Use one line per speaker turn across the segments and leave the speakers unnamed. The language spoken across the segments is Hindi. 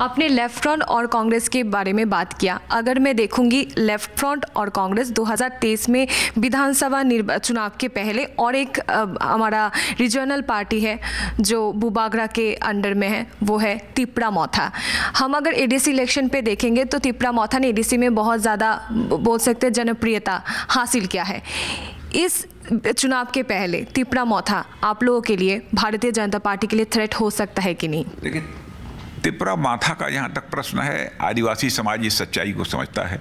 आपने लेफ्ट फ्रंट और कांग्रेस के बारे में बात किया। अगर मैं देखूंगी लेफ्ट फ्रंट और कांग्रेस 2023 में विधानसभा चुनाव के पहले, और एक हमारा रीजनल पार्टी है जो बुबागरा के अंडर में है, वो है तिपरा मौथा। हम अगर एडीसी इलेक्शन पे देखेंगे तो तिपरा मौथा ने एडीसी में बहुत ज़्यादा बोल सकते हैं जनप्रियता हासिल किया है। इस चुनाव के पहले तिपरा मौथा आप लोगों के लिए, भारतीय जनता पार्टी के लिए थ्रेट हो सकता है कि नहीं?
देखिए, तिपरा माथा का जहाँ तक प्रश्न है, आदिवासी समाज इस सच्चाई को समझता है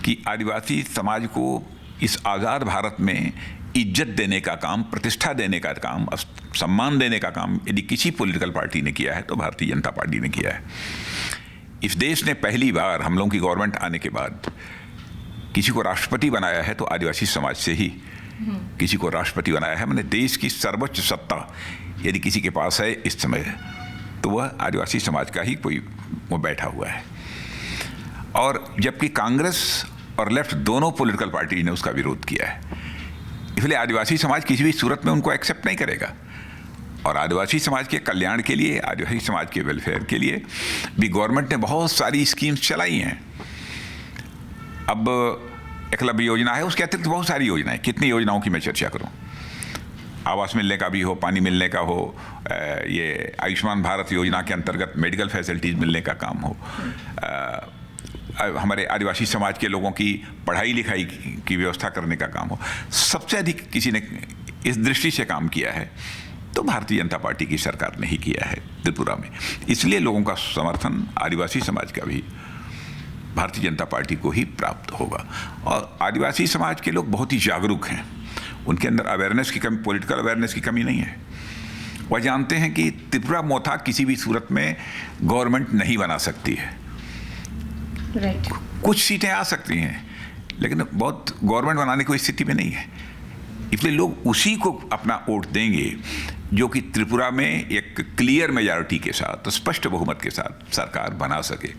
कि आदिवासी समाज को इस आज़ाद भारत में इज्जत देने का काम, प्रतिष्ठा देने का काम, सम्मान देने का काम यदि किसी पॉलिटिकल पार्टी ने किया है तो भारतीय जनता पार्टी ने किया है। इस देश ने पहली बार हम लोगों की गवर्नमेंट आने के बाद किसी को राष्ट्रपति बनाया है तो आदिवासी समाज से ही किसी को राष्ट्रपति बनाया है। मैंने देश की सर्वोच्च सत्ता यदि किसी के पास है इस समय, तो वह आदिवासी समाज का ही कोई वो बैठा हुआ है। और जबकि कांग्रेस और लेफ्ट दोनों पॉलिटिकल पार्टी ने उसका विरोध किया है, इसलिए आदिवासी समाज किसी भी सूरत में उनको एक्सेप्ट नहीं करेगा। और आदिवासी समाज के कल्याण के लिए, आदिवासी समाज के वेलफेयर के लिए भी गवर्नमेंट ने बहुत सारी स्कीम्स चलाई हैं। अब एकलव्य योजना है, उसके अतिरिक्त बहुत सारी योजनाएं, कितनी योजनाओं की मैं चर्चा करूं। आवास मिलने का भी हो, पानी मिलने का हो, ये आयुष्मान भारत योजना के अंतर्गत मेडिकल फैसिलिटीज़ मिलने का काम हो, हमारे आदिवासी समाज के लोगों की पढ़ाई लिखाई की व्यवस्था करने का काम हो, सबसे अधिक किसी ने इस दृष्टि से काम किया है तो भारतीय जनता पार्टी की सरकार ने ही किया है त्रिपुरा में। इसलिए लोगों का समर्थन आदिवासी समाज का भी भारतीय जनता पार्टी को ही प्राप्त होगा। और आदिवासी समाज के लोग बहुत ही जागरूक हैं, उनके अंदर अवेयरनेस की कमी, पॉलिटिकल अवेयरनेस की कमी नहीं है। वह जानते हैं कि त्रिपुरा मौथा किसी भी सूरत में गवर्नमेंट नहीं बना सकती है। कुछ सीटें आ सकती हैं लेकिन बहुत गवर्नमेंट बनाने की स्थिति में नहीं है। इसलिए लोग उसी को अपना वोट देंगे जो कि त्रिपुरा में एक क्लियर मेजॉरिटी के साथ, स्पष्ट बहुमत के साथ सरकार बना सके।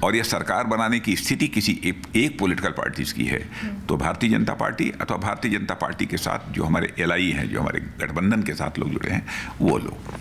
और यह सरकार बनाने की स्थिति किसी एक पॉलिटिकल पार्टीज की है तो भारतीय जनता पार्टी अथवा भारतीय जनता पार्टी के साथ जो हमारे एलआई हैं, जो हमारे गठबंधन के साथ लोग जुड़े हैं, वो लोग।